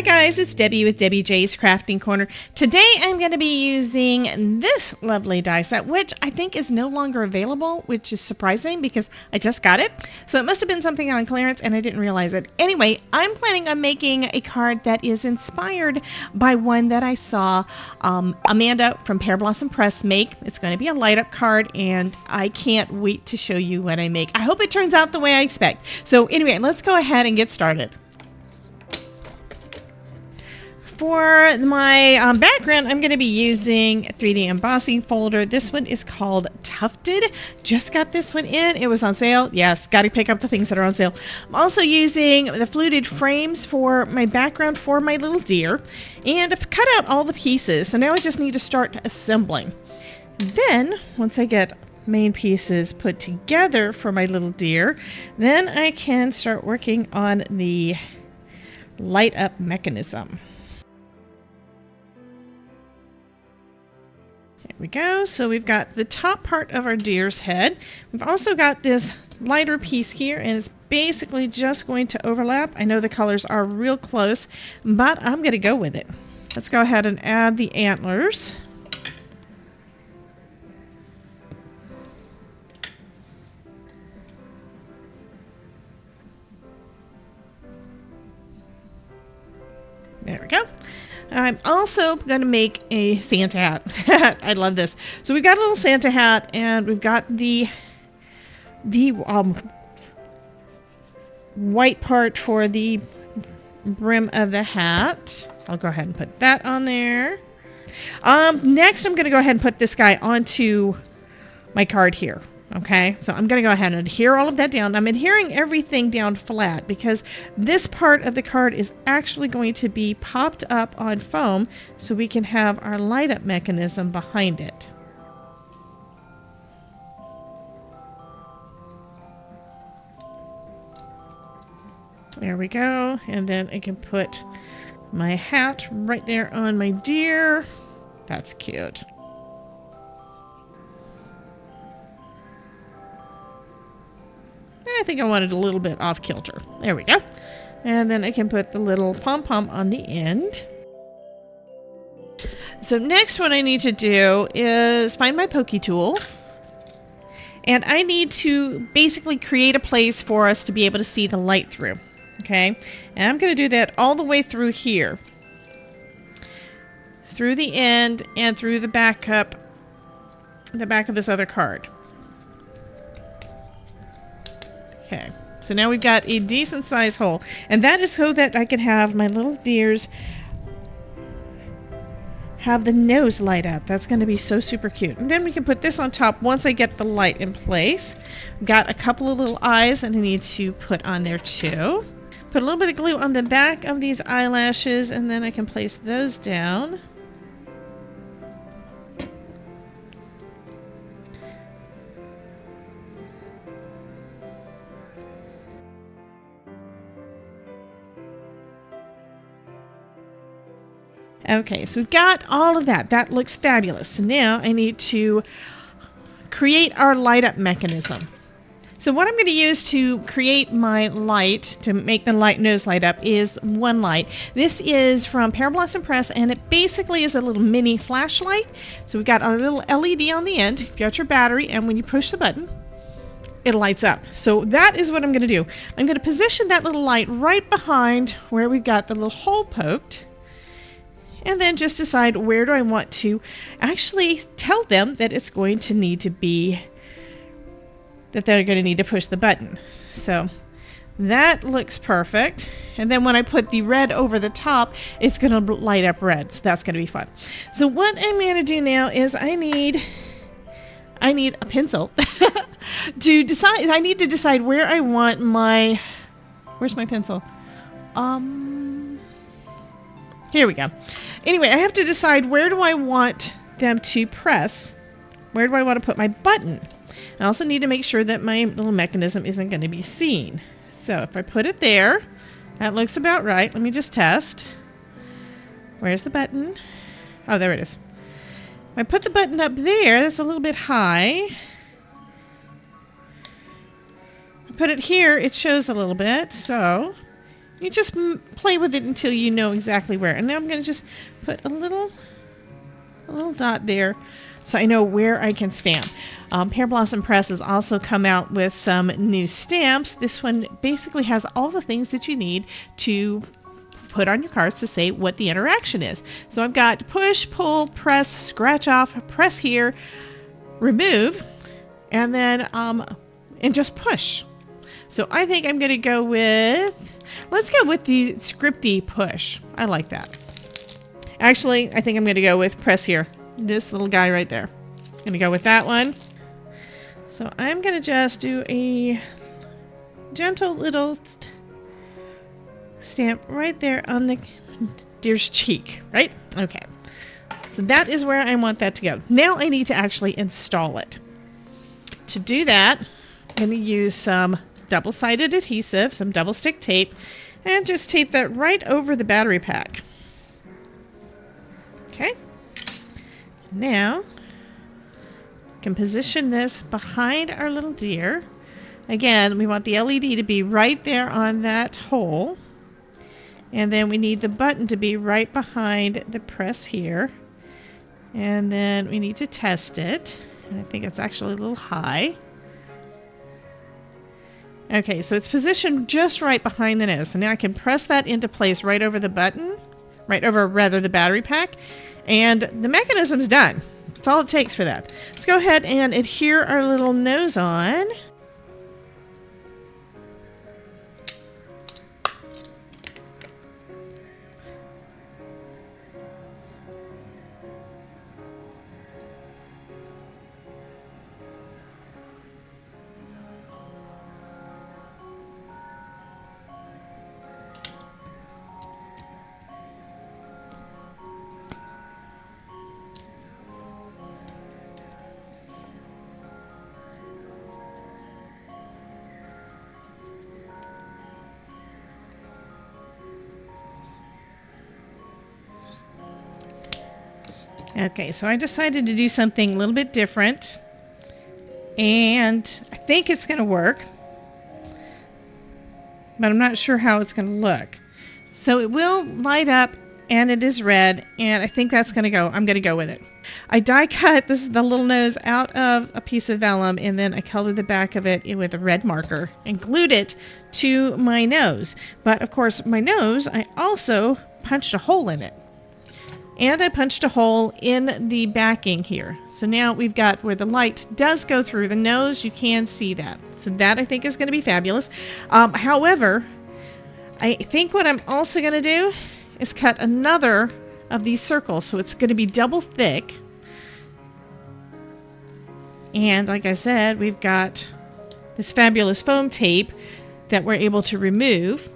guys, it's Debbie with Debbie J's Crafting Corner. Today I'm going to be using this lovely die set, which I think is no longer available, which is surprising because I just got it. So it must have been something on clearance and I didn't realize it. Anyway, I'm planning on making a card that is inspired by one that I saw Amanda from Pear Blossom Press make. It's going to be a light up card and I can't wait to show you what I make. I hope it turns out the way I expect. So anyway, let's go ahead and get started. For my background, I'm going to be using a 3D embossing folder. This one is called Tufted. Just got this one in. It was on sale. Yes, got to pick up the things that are on sale. I'm also using the fluted frames for my background for my little deer. And I've cut out all the pieces. So now I just need to start assembling. Then, once I get main pieces put together for my little deer, then I can start working on the LightUp Mechanism. There we go. So we've got the top part of our deer's head. We've also got this lighter piece here, and it's basically just going to overlap. I know the colors are real close, but I'm going to go with it. Let's go ahead and add the antlers. There we go. I'm also going to make a Santa hat. I love this. So we've got a little Santa hat, and we've got the white part for the brim of the hat. I'll go ahead and put that on there. Next, I'm going to go ahead and put this guy onto my card here. Okay, so I'm going to go ahead and adhere all of that down. I'm adhering everything down flat because this part of the card is actually going to be popped up on foam so we can have our light up mechanism behind it. There we go. And then I can put my hat right there on my deer. That's cute. I think I wanted a little bit off kilter. There we go. And then I can put the little pom-pom on the end. So next what I need to do is find my pokey tool. And I need to basically create a place for us to be able to see the light through. Okay? And I'm going to do that all the way through here. Through the end and through the back of this other card. Okay, so now we've got a decent size hole, and that is so that I can have my little deers have the nose light up. That's going to be so super cute. And then we can put this on top once I get the light in place. We've got a couple of little eyes that I need to put on there too. Put a little bit of glue on the back of these eyelashes, and then I can place those down. Okay, so we've got all of that. That looks fabulous. So now I need to create our light up mechanism. So what I'm going to use to create my light, to make the light nose light up, is one light. This is from Pear Blossom Press, and it basically is a little mini flashlight. So we've got our little LED on the end. You've got your battery, and when you push the button, it lights up. So that is what I'm going to do. I'm going to position that little light right behind where we've got the little hole poked. And then just decide where do I want to actually tell them that it's going to need to be, that they're going to need to push the button. So that looks perfect. And then when I put the red over the top, it's going to light up red. So that's going to be fun. So what I'm going to do now is I need a pencil to decide. I need to decide where I want my, where's my pencil? Here we go. Anyway, I have to decide where do I want them to press. Where do I want to put my button? I also need to make sure that my little mechanism isn't going to be seen. So if I put it there, that looks about right. Let me just test. Where's the button? Oh, there it is. If I put the button up there, that's a little bit high. If I put it here, it shows a little bit. So You just play with it until you know exactly where. And now I'm going to just put a little dot there so I know where I can stamp. Pear Blossom Press has also come out with some new stamps. This one basically has all the things that you need to put on your cards to say what the interaction is. So I've got push, pull, press, scratch off, press here, remove, and then and just push. So I think I'm going to go with, let's go with the scripty push. I like that. Actually, I think I'm going to go with press here. This little guy right there. I'm going to go with that one. So I'm going to just do a gentle little stamp right there on the deer's cheek, right? Okay. So that is where I want that to go. Now I need to actually install it. To do that, I'm going to use some double-sided adhesive, some double stick tape, and just tape that right over the battery pack. Okay. Now, I can position this behind our little deer. Again, we want the LED to be right there on that hole. And then we need the button to be right behind the press here. And then we need to test it. And I think it's actually a little high. Okay, so it's positioned just right behind the nose. So now I can press that into place right over the button, right over rather the battery pack. And the mechanism's done. That's all it takes for that. Let's go ahead and adhere our little nose on. Okay, so I decided to do something a little bit different, and I think it's going to work, but I'm not sure how it's going to look. So it will light up, and it is red, and I think that's going to go. I'm going to go with it. I die cut this is the little nose out of a piece of vellum, and then I colored the back of it with a red marker and glued it to my nose. But of course, my nose, I also punched a hole in it. And I punched a hole in the backing here. So now we've got where the light does go through the nose. You can see that. So that I think is going to be fabulous. However, I think what I'm also going to do is cut another of these circles. So it's going to be double thick. And like I said, we've got this fabulous foam tape that we're able to remove.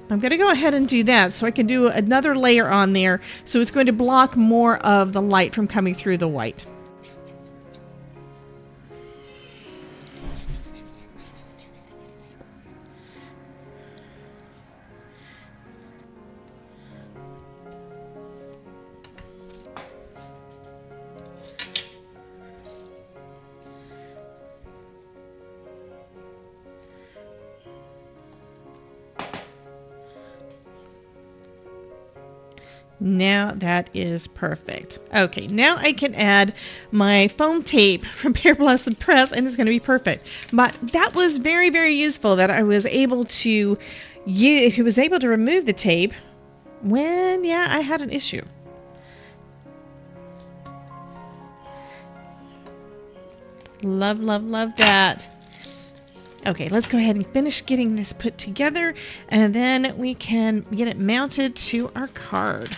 I'm going to go ahead and do that so I can do another layer on there, so it's going to block more of the light from coming through the white. Now that is perfect. Okay, now I can add my foam tape from Pear Blossom Press, and it's going to be perfect. But that was very, very useful that I was able to remove the tape when, I had an issue. Love, love, love that. Okay, let's go ahead and finish getting this put together, and then we can get it mounted to our card.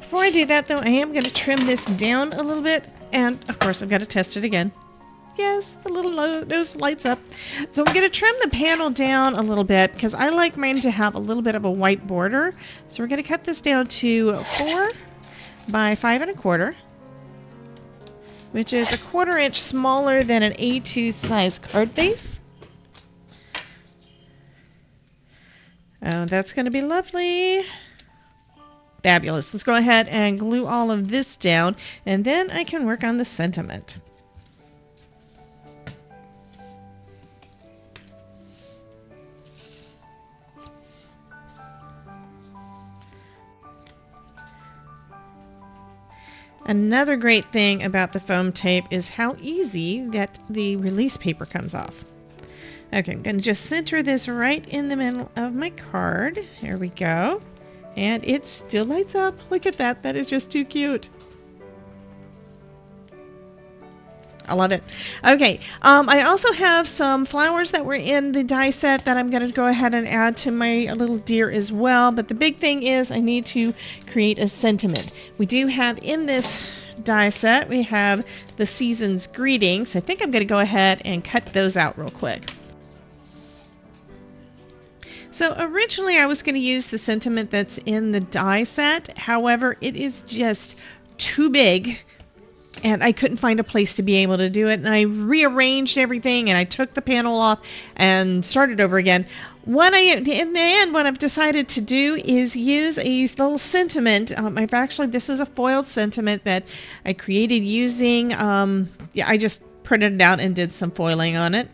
Before I do that, though, I am going to trim this down a little bit, and of course, I've got to test it again. Yes, the little nose lights up. So I'm going to trim the panel down a little bit because I like mine to have a little bit of a white border. So we're going to cut this down to 4 by 5 1/4. Which is 1/4 inch smaller than an A2 size card base. Oh, that's going to be lovely. Fabulous. Let's go ahead and glue all of this down, and then I can work on the sentiment. Another great thing about the foam tape is how easy that the release paper comes off. Okay, I'm going to just center this right in the middle of my card. There we go. And it still lights up. Look at that. That is just too cute. I love it. Okay, I also have some flowers that were in the die set that I'm going to go ahead and add to my little deer as well. But the big thing is I need to create a sentiment. We do have in this die set, we have the season's greetings. I think I'm going to go ahead and cut those out real quick. So originally I was going to use the sentiment that's in the die set. However, it is just too big and I couldn't find a place to be able to do it. And I rearranged everything and I took the panel off and started over again. In the end, what I've decided to do is use a little sentiment. This is a foiled sentiment that I created using, I just printed it out and did some foiling on it.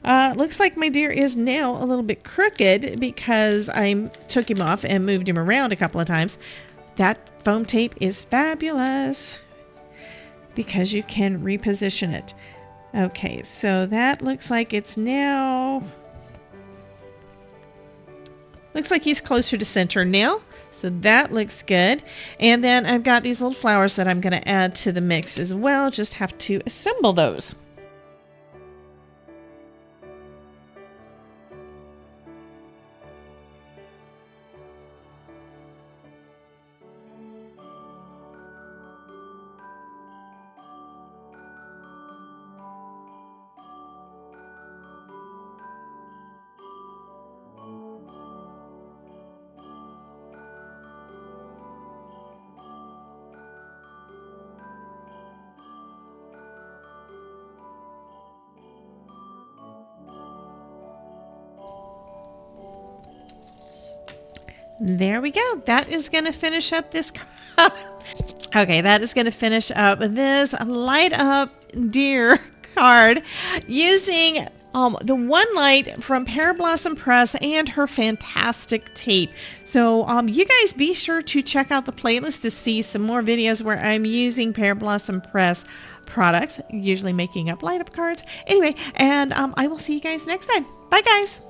Looks like my deer is now a little bit crooked because I took him off and moved him around a couple of times. That foam tape is fabulous because you can reposition it. Okay, so that looks like it's now... Looks like he's closer to center now, so that looks good. And then I've got these little flowers that I'm going to add to the mix as well. Just have to assemble those. There we go. That is going to finish up this. Okay, that is going to finish up this Light Up Deer card using the one light from Pear Blossom Press and her fantastic tape. So you guys be sure to check out the playlist to see some more videos where I'm using Pear Blossom Press products, usually making up light up cards. Anyway, and I will see you guys next time. Bye, guys.